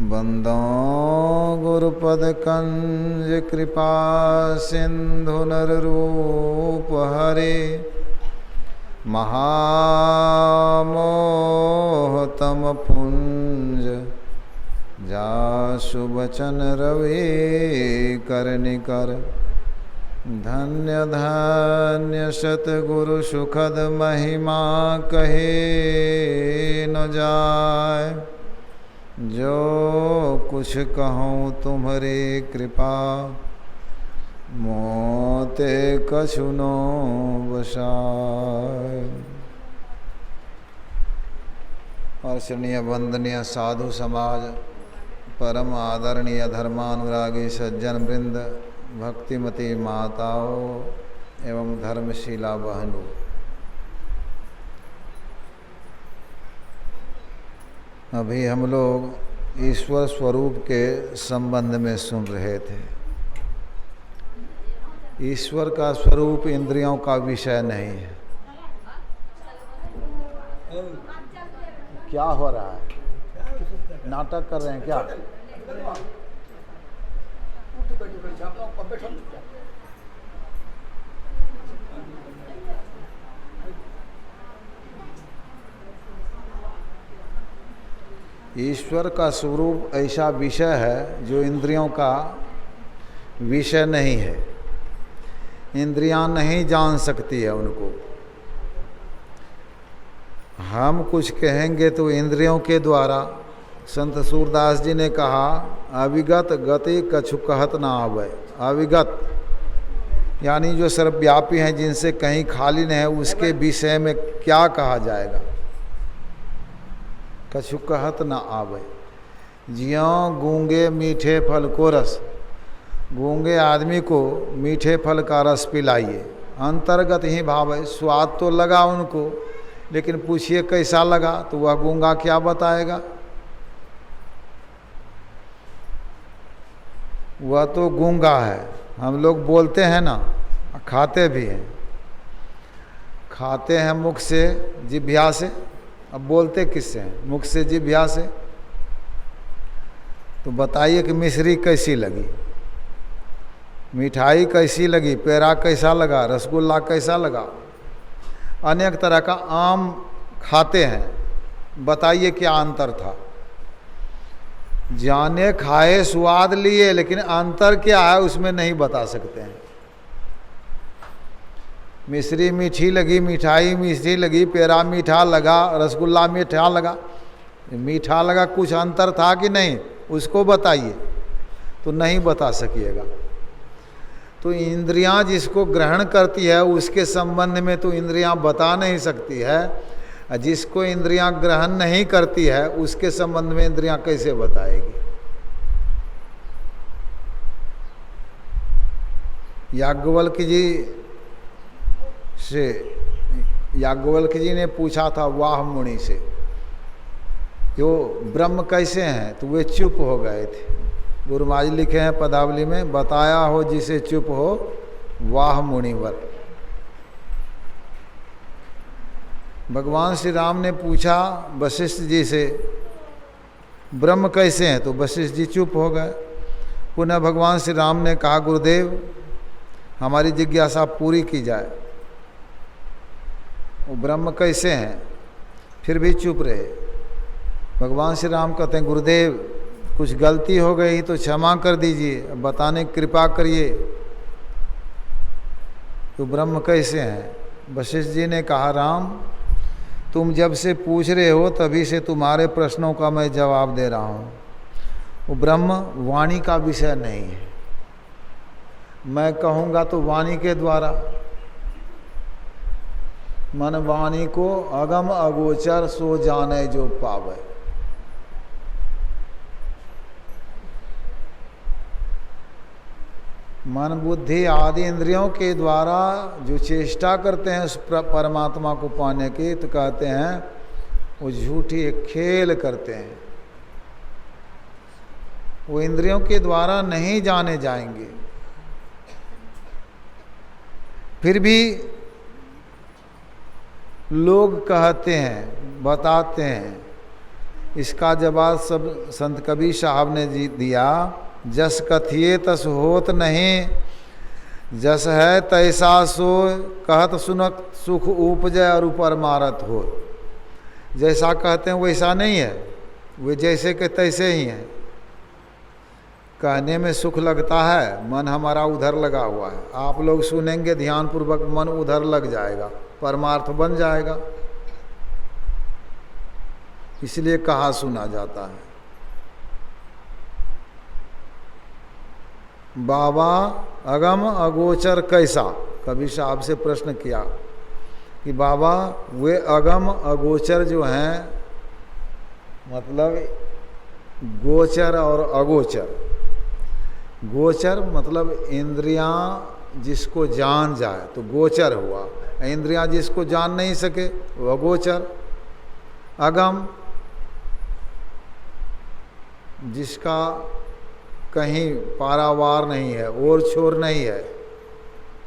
बंदो गुरुपदकंज कृपा सिंधु नररूप हरे महामोहतम पुंज जासु बचन रवि करनिकर धन्य धन्य सतगुरु सुखद महिमा कहे न जाय। जो कुछ कहूँ तुम्हारी कृपा मोते कछु नो बसाय। अर्चनीय वंदनीय साधु समाज, परम आदरणीय धर्मानुरागी सज्जन वृंद, भक्तिमती माताओं एवं धर्मशीला बहनों, अभी हम लोग ईश्वर स्वरूप के संबंध में सुन रहे थे। ईश्वर का स्वरूप इंद्रियों का विषय नहीं है। क्या हो रहा है? नाटक कर रहे हैं क्या? ईश्वर का स्वरूप ऐसा विषय है जो इंद्रियों का विषय नहीं है। इंद्रियां नहीं जान सकती है उनको। हम कुछ कहेंगे तो इंद्रियों के द्वारा, संत सूरदास जी ने कहा, अविगत गति कछु कहत ना आवे। अविगत यानी जो सर्वव्यापी हैं, जिनसे कहीं खाली नहीं है, उसके विषय में क्या कहा जाएगा? कछु कहत न आवे। ज्यों गूंगे मीठे फल को रस, गूंगे आदमी को मीठे फल का रस पिलाइए, अंतर्गत ही भाव है। स्वाद तो लगा उनको, लेकिन पूछिए कैसा लगा, तो वह गूंगा क्या बताएगा? वह तो गूंगा है। हम लोग बोलते हैं ना, खाते भी हैं। खाते हैं मुख से, जिह्वा से। अब बोलते किससे हैं? मुख से, जिह्वा से। तो बताइए कि मिश्री कैसी लगी, मिठाई कैसी लगी, पेड़ा कैसा लगा, रसगुल्ला कैसा लगा। अनेक तरह का आम खाते हैं, बताइए क्या अंतर था? जाने खाए स्वाद लिए, लेकिन अंतर क्या है उसमें नहीं बता सकते हैं। मिश्री मीठी लगी, मिठाई मीठी लगी, पेड़ा मीठा लगा, रसगुल्ला मीठा लगा। मीठा लगा, कुछ अंतर था कि नहीं, उसको बताइए। तो नहीं बता सकिएगा। तो इंद्रियां जिसको ग्रहण करती है उसके संबंध में तो इंद्रियां बता नहीं सकती है। जिसको इंद्रियां ग्रहण नहीं करती है उसके संबंध में इंद्रियां कैसे बताएगी? याज्ञवल्क्य जी ने पूछा था वाह मुनि से, जो ब्रह्म कैसे हैं? तो वे चुप हो गए थे। गुरु महाराज लिखे हैं पदावली में, बताया हो जिसे चुप हो वाह मुनिवर। भगवान श्री राम ने पूछा वशिष्ठ जी से, ब्रह्म कैसे हैं? तो वशिष्ठ जी चुप हो गए। पुनः भगवान श्री राम ने कहा, गुरुदेव हमारी जिज्ञासा पूरी की जाए, वो ब्रह्म कैसे हैं? फिर भी चुप रहे। भगवान श्री राम कहते हैं, गुरुदेव कुछ गलती हो गई तो क्षमा कर दीजिए, बताने की कृपा करिए, तो ब्रह्म कैसे हैं? वशिष्ठ जी ने कहा, राम तुम जब से पूछ रहे हो तभी से तुम्हारे प्रश्नों का मैं जवाब दे रहा हूँ। वो ब्रह्म वाणी का विषय नहीं है। मैं कहूँगा तो वाणी के द्वारा, मन वाणी को अगम अगोचर सो जाने जो पावे। मन बुद्धि आदि इंद्रियों के द्वारा जो चेष्टा करते हैं उस परमात्मा को पाने की, तो कहते हैं वो झूठी खेल करते हैं। वो इंद्रियों के द्वारा नहीं जाने जाएंगे। फिर भी लोग कहते हैं, बताते हैं इसका जवाब सब संत कबीर साहब ने दिया, जस कथिए तस होत नहीं, जस है तैसा सो, कहत सुनत सुख उपजय और ऊपर मारत हो। जैसा कहते हैं वैसा नहीं है, वे जैसे के तैसे ही हैं। कहने में सुख लगता है, मन हमारा उधर लगा हुआ है। आप लोग सुनेंगे ध्यानपूर्वक, मन उधर लग जाएगा, परमार्थ बन जाएगा। इसलिए कहा सुना जाता है। बाबा अगम अगोचर कैसा, कबीर साहब से प्रश्न किया कि बाबा वे अगम अगोचर जो हैं, मतलब गोचर और अगोचर। गोचर मतलब इंद्रियां जिसको जान जाए तो गोचर हुआ, इंद्रियां जिसको जान नहीं सके वो अगोचर। अगम जिसका कहीं पारावार नहीं है, ओर छोर नहीं है,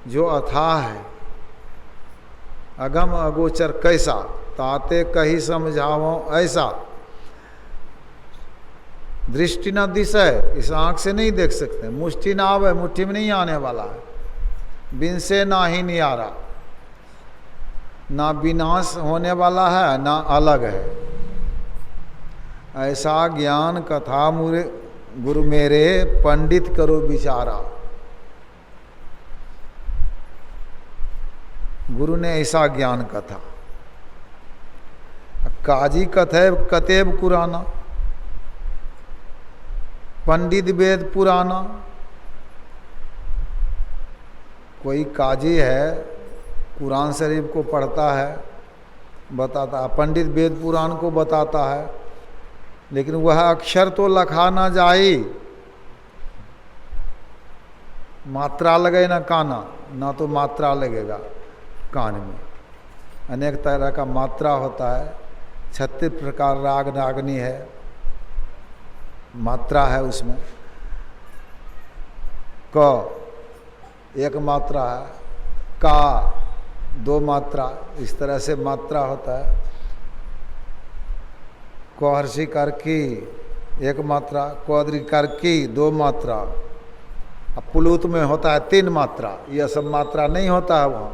जो अथाह है। अगम अगोचर कैसा, ताते कही समझावो ऐसा। दृष्टि न दिशे, इस आँख से नहीं देख सकते। मुष्टि ना आवे, मुट्ठी में नहीं आने वाला है। बिन से ना ही नियारा, ना विनाश होने वाला है ना अलग है। ऐसा ज्ञान कथा मुरे गुरु मेरे, पंडित करो विचारा। गुरु ने ऐसा ज्ञान कथा। काजी कथैब कतेब कुराना, पंडित वेद पुराना। कोई काजी है, कुरान शरीफ को पढ़ता है, बताता है, पंडित वेद पुराण को बताता है, लेकिन वह अक्षर तो लखा ना जाई। मात्रा लगे ना काना, ना तो मात्रा लगेगा कान में। अनेक तरह का मात्रा होता है, 36 प्रकार राग रागनी है, मात्रा है उसमें। क एक मात्रा है, का 2 मात्रा, इस तरह से मात्रा होता है। कोहर्षी कर की 1 मात्रा, कोदरी कर की 2 मात्रा। अब पुलूत में होता है 3 मात्रा। यह सब मात्रा नहीं होता है वहाँ।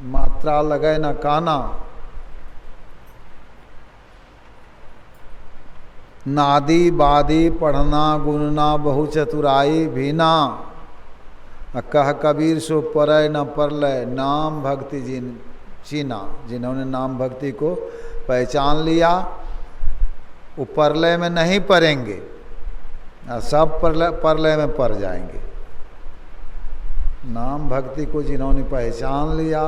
मात्रा लगे ना काना। नादी बादी पढ़ना गुनना बहु चतुराई भीना। कह कबीर सो परय न परलय, नाम भक्ति जिन चीना। जिन्होंने नाम भक्ति को पहचान लिया वो परलय में नहीं पड़ेंगे, सब परलय में पड़ जाएंगे। नाम भक्ति को जिन्होंने पहचान लिया,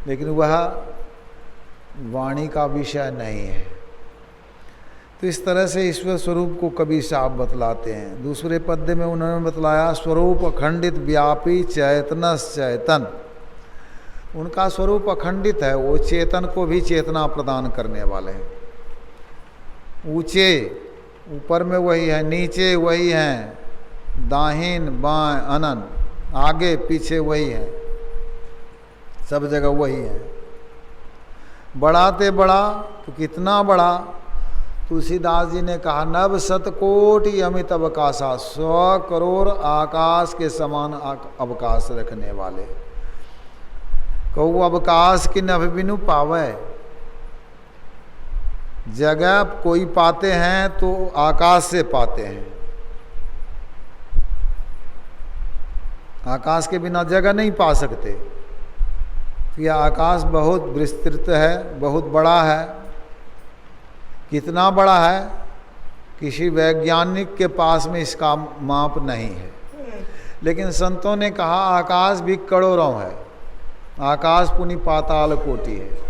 लेकिन वह वाणी का विषय नहीं है। तो इस तरह से ईश्वर स्वरूप को कबीर साहब बतलाते हैं। दूसरे पद्य में उन्होंने बतलाया स्वरूप अखंडित व्यापी चैतनस चैतन। उनका स्वरूप अखंडित है, वो चेतन को भी चेतना प्रदान करने वाले हैं। ऊंचे ऊपर में वही है, नीचे वही हैं, दाहिन बाएं अनन, आगे पीछे वही है, सब जगह वही है। बढ़ाते बड़ा तो कितना बड़ा, तुलसीदास जी ने कहा नभ शतकोटि अमित अवकाशा, 100 करोड़ आकाश के समान अवकाश रखने वाले। कहू अवकाश की नभ बिनु पावे। जगह कोई पाते हैं तो आकाश से पाते हैं, आकाश के बिना जगह नहीं पा सकते। यह आकाश बहुत विस्तृत है, बहुत बड़ा है। कितना बड़ा है, किसी वैज्ञानिक के पास में इसका माप नहीं है। लेकिन संतों ने कहा आकाश भी करोड़ों है, आकाश पुनि पाताल कोटि है।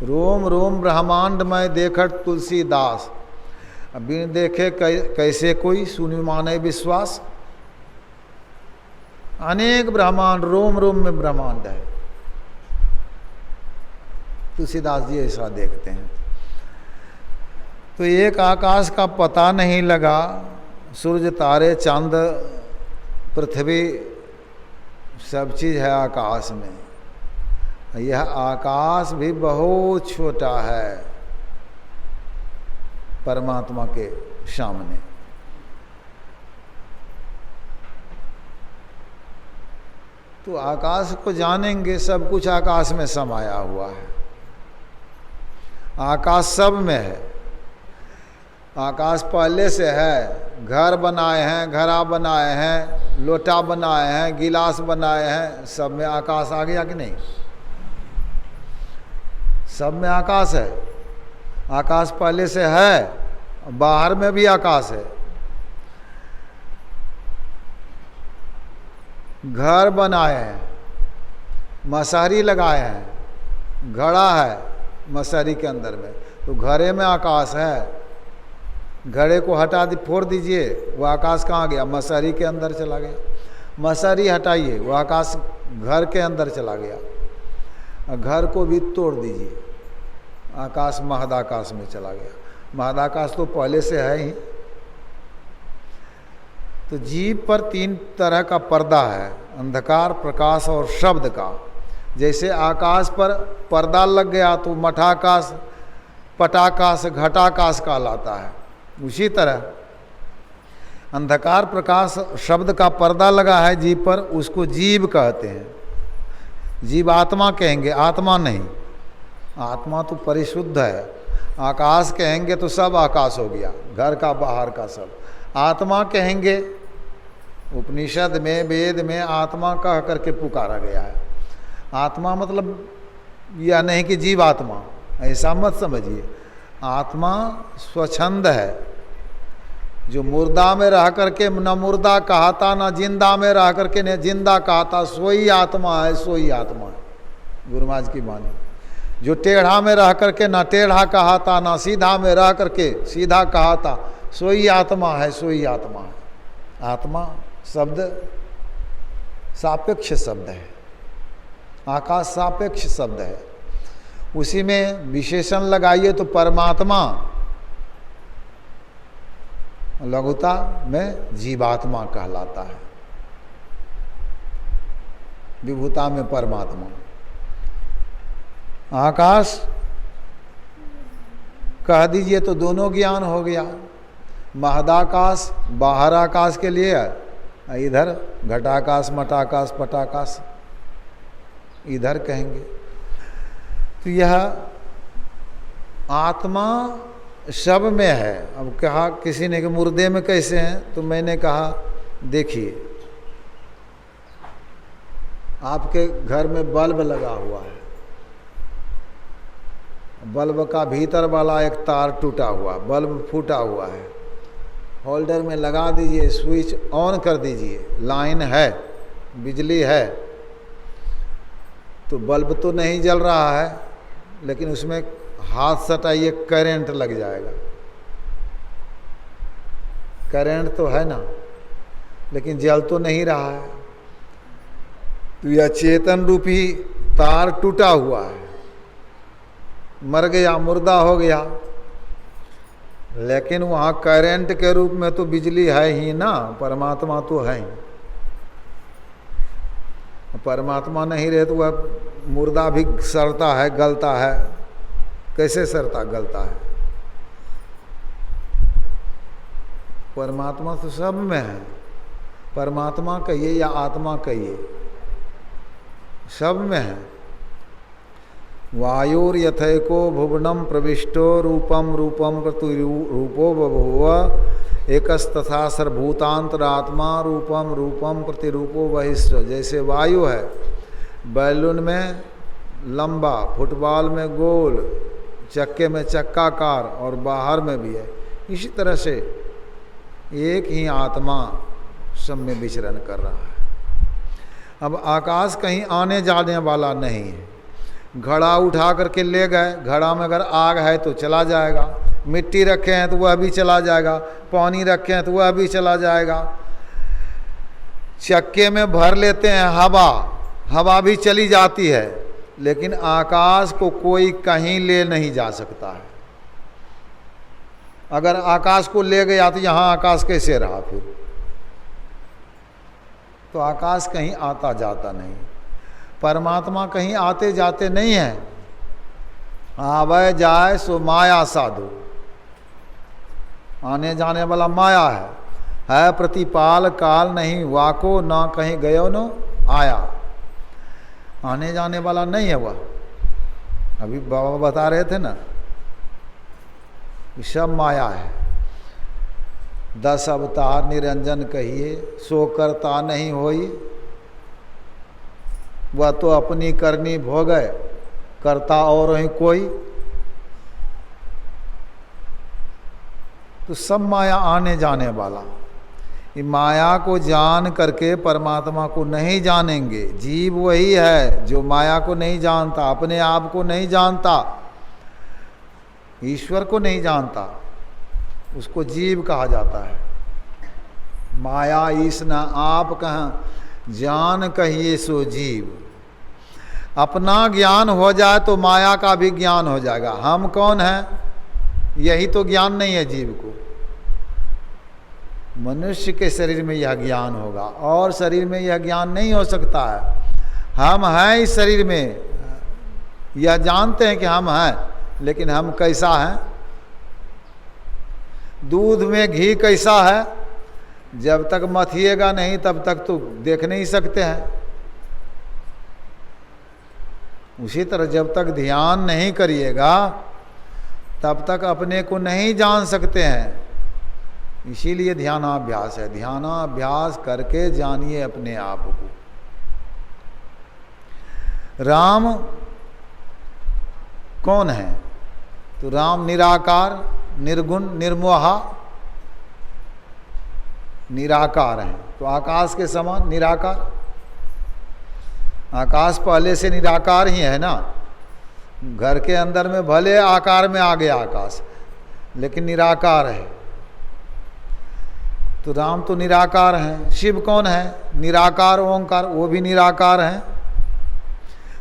रोम रोम ब्रह्मांड में देखत तुलसीदास, बिन देखे कैसे कोई सुनि माने विश्वास। अनेक ब्रह्मांड, रोम रोम में ब्रह्मांड है। तुलसीदास जी ऐसा देखते हैं। तो एक आकाश का पता नहीं लगा, सूर्य तारे चांद पृथ्वी सब चीज़ है आकाश में। यह आकाश भी बहुत छोटा है परमात्मा के सामने। तो आकाश को जानेंगे, सब कुछ आकाश में समाया हुआ है। आकाश सब में है। आकाश पहले से है। घर बनाए हैं, घड़ा बनाए हैं, लोटा बनाए हैं, गिलास बनाए हैं, सब में आकाश आ गया कि नहीं? सब में आकाश है। आकाश पहले से है, बाहर में भी आकाश है। घर बनाए हैं, मशारी लगाए हैं, घड़ा है मशारी के अंदर में, तो घड़े में आकाश है। घड़े को हटा फोड़ दीजिए, वो आकाश कहाँ गया? मशारी के अंदर चला गया। मशारी हटाइए, वो आकाश घर के अंदर चला गया। घर को भी तोड़ दीजिए, आकाश महदाकाश में चला गया। महदाकाश तो पहले से है ही। तो जीव पर 3 तरह का पर्दा है, अंधकार, प्रकाश और शब्द का। जैसे आकाश पर पर्दा लग गया तो मठाकाश, पटाकाश, घटाकाश कहलाता है। उसी तरह अंधकार, प्रकाश, शब्द का पर्दा लगा है जीव पर, उसको जीव कहते हैं। जीव आत्मा कहेंगे, आत्मा नहीं। आत्मा तो परिशुद्ध है। आकाश कहेंगे तो सब आकाश हो गया, घर का बाहर का सब। आत्मा कहेंगे, उपनिषद में, वेद में आत्मा कह करके पुकारा गया है। आत्मा मतलब यह नहीं कि जीव आत्मा, ऐसा मत समझिए। आत्मा स्वच्छंद है, जो मुर्दा में रह करके न मुर्दा कहता, न जिंदा में रह करके न जिंदा कहता, सोई आत्मा है, सोई आत्मा है। गुरु महाराज की वाणी। जो टेढ़ा में रह करके न टेढ़ा कहता, न सीधा में रह करके सीधा कहता, सोई आत्मा है, सोई आत्मा है। आत्मा शब्द सापेक्ष शब्द है, आकाश सापेक्ष शब्द है। उसी में विशेषण लगाइए तो परमात्मा, लघुता में जीवात्मा कहलाता है, विभुता में परमात्मा। आकाश कह दीजिए तो दोनों ज्ञान हो गया। महदाकाश बाहर आकाश के लिए, इधर घटाकाश, मठाकाश, पटाकाश इधर कहेंगे। तो यह आत्मा सब में है। अब कहा किसी ने कि मुर्दे में कैसे हैं, तो मैंने कहा देखिए, आपके घर में बल्ब लगा हुआ है, बल्ब का भीतर वाला एक तार टूटा हुआ, बल्ब फूटा हुआ है, होल्डर में लगा दीजिए, स्विच ऑन कर दीजिए, लाइन है, बिजली है, तो बल्ब तो नहीं जल रहा है, लेकिन उसमें हाथ सटाइए करंट लग जाएगा। करंट तो है ना, लेकिन जल तो नहीं रहा है। तो यह चेतन रूपी तार टूटा हुआ है, मर गया, मुर्दा हो गया, लेकिन वहाँ करंट के रूप में तो बिजली है ही ना, परमात्मा तो है ही। परमात्मा नहीं रहे तो वह मुर्दा भी सड़ता है, गलता है। कैसे सड़ता गलता है? परमात्मा तो सब में है। परमात्मा कहिए या आत्मा कहिए, सब में है। वायुर यथैको भुवनम प्रविष्टो रूपम रूपम प्रतु रूपो बभूव एकस्तथा सर्वभूतांतरात्मा रूपम रूपम प्रतिरूपो बहिष्ठ। जैसे वायु है, बैलून में लंबा, फुटबॉल में गोल, चक्के में चक्काकार और बाहर में भी है, इसी तरह से एक ही आत्मा सब में विचरण कर रहा है। अब आकाश कहीं आने जाने वाला नहीं है। घड़ा उठा करके ले गए, घड़ा में अगर आग है तो चला जाएगा, मिट्टी रखे हैं तो वह भी चला जाएगा, पानी रखे हैं तो वह भी चला जाएगा। चक्के में भर लेते हैं हवा, हवा भी चली जाती है, लेकिन आकाश को कोई कहीं ले नहीं जा सकता है। अगर आकाश को ले गया तो यहाँ आकाश कैसे रहा फिर? तो आकाश कहीं आता जाता नहीं। परमात्मा कहीं आते जाते नहीं है, आवे जाए सो माया साधु, आने जाने वाला माया है प्रतिपाल काल नहीं वाको ना कहीं गयो न आया, आने जाने वाला नहीं है वह। अभी बाबा बता रहे थे ना, सब माया है। 10 अवतार निरंजन कहिए, सो करता नहीं होई, वह तो अपनी करनी भोगै, करता और ही कोई। तो सब माया आने जाने वाला। ये माया को जान करके परमात्मा को नहीं जानेंगे। जीव वही है जो माया को नहीं जानता, अपने आप को नहीं जानता, ईश्वर को नहीं जानता, उसको जीव कहा जाता है। माया ईस न आप कहाँ जान कहिए सो जीव। अपना ज्ञान हो जाए तो माया का भी ज्ञान हो जाएगा। हम कौन हैं, यही तो ज्ञान नहीं है जीव को। मनुष्य के शरीर में यह ज्ञान होगा, और शरीर में यह ज्ञान नहीं हो सकता है। हम हैं इस शरीर में, यह जानते हैं कि हम हैं, लेकिन हम कैसा हैं? दूध में घी कैसा है, जब तक मथिएगा नहीं तब तक तो देख नहीं सकते हैं। उसी तरह जब तक ध्यान नहीं करिएगा तब तक अपने को नहीं जान सकते हैं। इसीलिए ध्यानाभ्यास है। ध्यानाभ्यास करके जानिए अपने आप को। राम कौन है? तो राम निराकार, निर्गुण, निर्मोहा, निराकार है। तो आकाश के समान निराकार। आकाश पहले से निराकार ही है ना। घर के अंदर में भले आकार में आ गया आकाश, लेकिन निराकार है। तो राम तो निराकार हैं। शिव कौन है? निराकार ओंकार, वो भी निराकार हैं।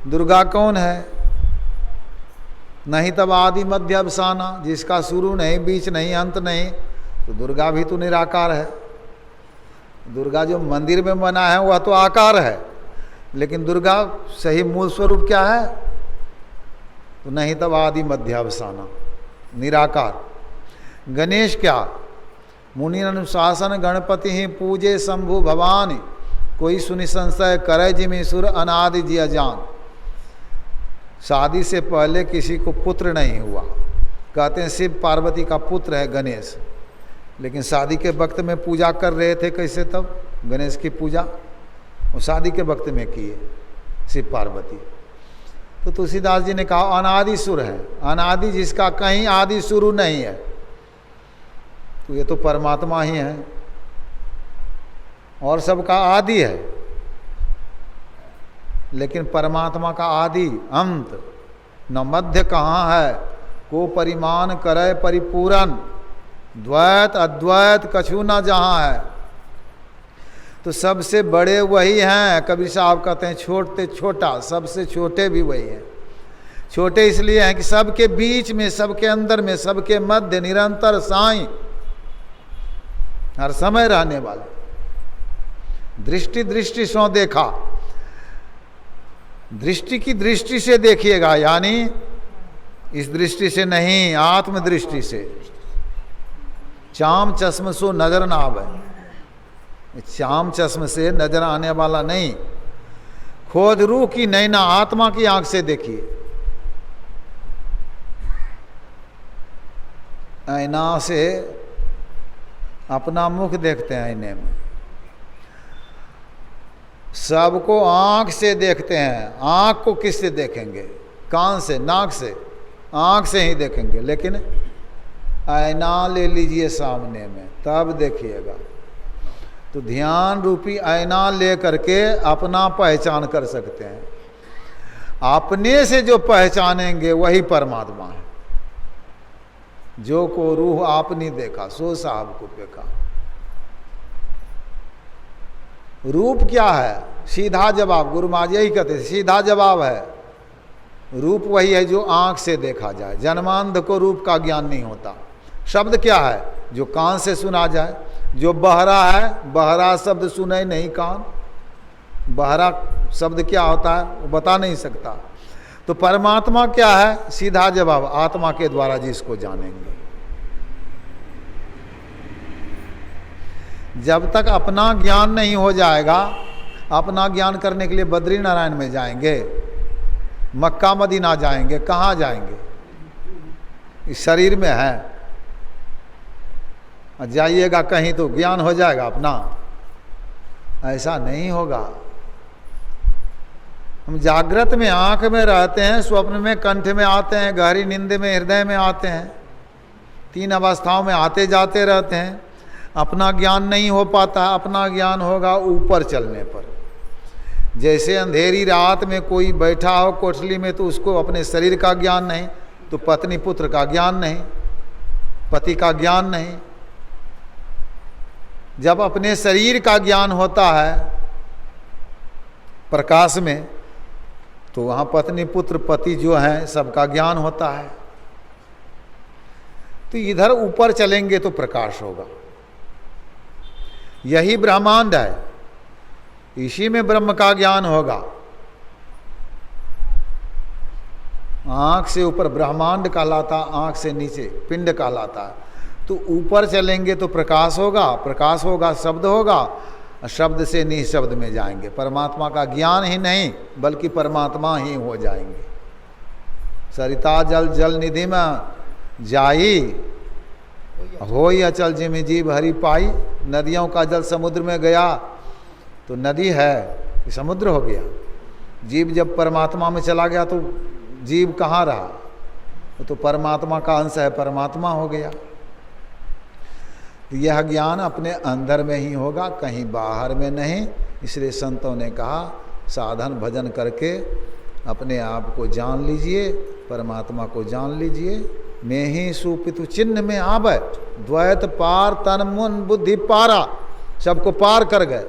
दुर्गा कौन है? नहीं तब आदि मध्य अवसाना, जिसका शुरू नहीं, बीच नहीं, अंत नहीं। तो दुर्गा भी तो निराकार है। दुर्गा जो मंदिर में बना है वह तो आकार है, लेकिन दुर्गा सही मूल स्वरूप क्या है? तो नहीं तब आदि मध्य अवसाना, निराकार। गणेश क्या? मुनि अनुशासन गणपति ही पूजे शंभु भवानी, कोई सुनि संशय करे जिमि सुर अनादि जी अजान। शादी से पहले किसी को पुत्र नहीं हुआ। कहते हैं शिव पार्वती का पुत्र है गणेश, लेकिन शादी के वक्त में पूजा कर रहे थे। कैसे? तब गणेश की पूजा वो शादी के वक्त में किए शिव पार्वती। तो तुलसीदास जी ने कहा अनादि सुर है। अनादि जिसका कहीं आदि शुरू नहीं है, तो ये तो परमात्मा ही है, और सबका आदि है। लेकिन परमात्मा का आदि अंत न मध्य कहाँ है, को परिमाण करे परिपूरन, द्वैत अद्वैत कछु न जहाँ है। तो सबसे बड़े वही हैं। कबीर साहब कहते हैं छोटे छोटा, सबसे छोटे भी वही हैं। छोटे इसलिए हैं कि सबके बीच में, सबके अंदर में, सबके मध्य, निरंतर साईं, हर समय रहने वाले। दृष्टि दृष्टि सो देखा, दृष्टि की दृष्टि से देखिएगा, यानी इस दृष्टि से नहीं, आत्म दृष्टि से। चाम चश्म सो नजर ना आवे, चाम चश्म से नजर आने वाला नहीं। खोज रूह की नैना, आत्मा की आंख से देखिए। ऐना से अपना मुख देखते हैं आईने में, सबको आंख से देखते हैं। आंख को किससे देखेंगे? कान से, नाक से, आंख से ही देखेंगे। लेकिन आईना ले लीजिए सामने में, तब देखिएगा। तो ध्यान रूपी आईना ले करके अपना पहचान कर सकते हैं। अपने से जो पहचानेंगे वही परमात्मा है। जो को रूह आपने देखा, सो साहब को देखा। रूप क्या है? सीधा जवाब, गुरु महाराज यही कहते हैं, सीधा जवाब है। रूप वही है जो आंख से देखा जाए। जन्मांध को रूप का ज्ञान नहीं होता। शब्द क्या है? जो कान से सुना जाए। जो बहरा है, बहरा शब्द सुने नहीं कान। बहरा शब्द क्या होता है वो बता नहीं सकता। तो परमात्मा क्या है? सीधा जवाब, आत्मा के द्वारा जिसको जानेंगे। जब तक अपना ज्ञान नहीं हो जाएगा, अपना ज्ञान करने के लिए बद्री नारायण में जाएंगे, मक्का मदीना जाएंगे, कहाँ जाएंगे? इस शरीर में है। जाइएगा कहीं तो ज्ञान हो जाएगा अपना, ऐसा नहीं होगा। हम जागृत में आंख में रहते हैं, स्वप्न में कंठ में आते हैं, गहरी नींद में हृदय में आते हैं, 3 अवस्थाओं में आते जाते रहते हैं। अपना ज्ञान नहीं हो पाता। अपना ज्ञान होगा ऊपर चलने पर। जैसे अंधेरी रात में कोई बैठा हो कोठली में, तो उसको अपने शरीर का ज्ञान नहीं, तो पत्नी पुत्र का ज्ञान नहीं, पति का ज्ञान नहीं। जब अपने शरीर का ज्ञान होता है प्रकाश में, तो वहाँ पत्नी पुत्र पति जो हैं सबका ज्ञान होता है। तो इधर ऊपर चलेंगे तो प्रकाश होगा। यही ब्रह्मांड है, इसी में ब्रह्म का ज्ञान होगा। आंख से ऊपर ब्रह्मांड कहलाता, आंख से नीचे पिंड कहलाता है। तो ऊपर चलेंगे तो प्रकाश होगा, प्रकाश होगा शब्द होगा, शब्द से निःशब्द में जाएंगे। परमात्मा का ज्ञान ही नहीं बल्कि परमात्मा ही हो जाएंगे। सरिता जल जल निधि में जाई, होई अचल जिम जीव हरि पाई। नदियों का जल समुद्र में गया तो नदी है कि समुद्र हो गया। जीव जब परमात्मा में चला गया तो जीव कहाँ रहा? वो तो परमात्मा का अंश है, परमात्मा हो गया। यह ज्ञान अपने अंदर में ही होगा, कहीं बाहर में नहीं। इसलिए संतों ने कहा साधन भजन करके अपने आप को जान लीजिए, परमात्मा को जान लीजिए। मैं ही सुपितु चिन्ह में आवे, द्वैत पार तन मन बुद्धि पारा, सबको पार कर गए।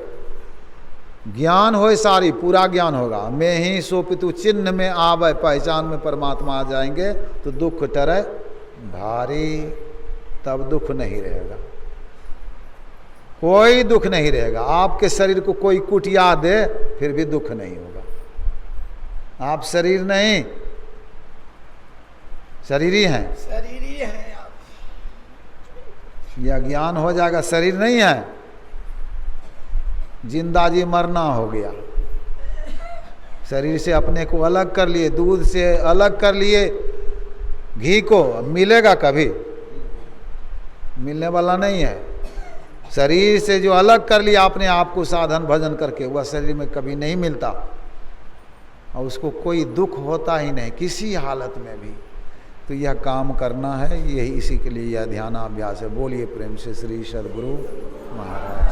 ज्ञान होए सारी, पूरा ज्ञान होगा। मैं ही सोपितु चिन्ह में आवे, पहचान में परमात्मा आ जाएंगे तो दुख टरे भारी, तब दुख नहीं रहेगा, कोई दुख नहीं रहेगा। आपके शरीर को कोई कुटिया दे फिर भी दुख नहीं होगा। आप शरीर नहीं, शरीरी हैं, शरीरी है आप। यह ज्ञान हो जाएगा। शरीर नहीं है, जिंदा जी मरना हो गया। शरीर से अपने को अलग कर लिए, दूध से अलग कर लिए, घी को मिलेगा कभी? मिलने वाला नहीं है। शरीर से जो अलग कर लिया अपने आप को साधन भजन करके, वह शरीर में कभी नहीं मिलता और उसको कोई दुख होता ही नहीं किसी हालत में भी। तो यह काम करना है, यही इसी के लिए यह ध्यानाभ्यास है। बोलिए प्रेम से श्री सद्गुरु महाराज।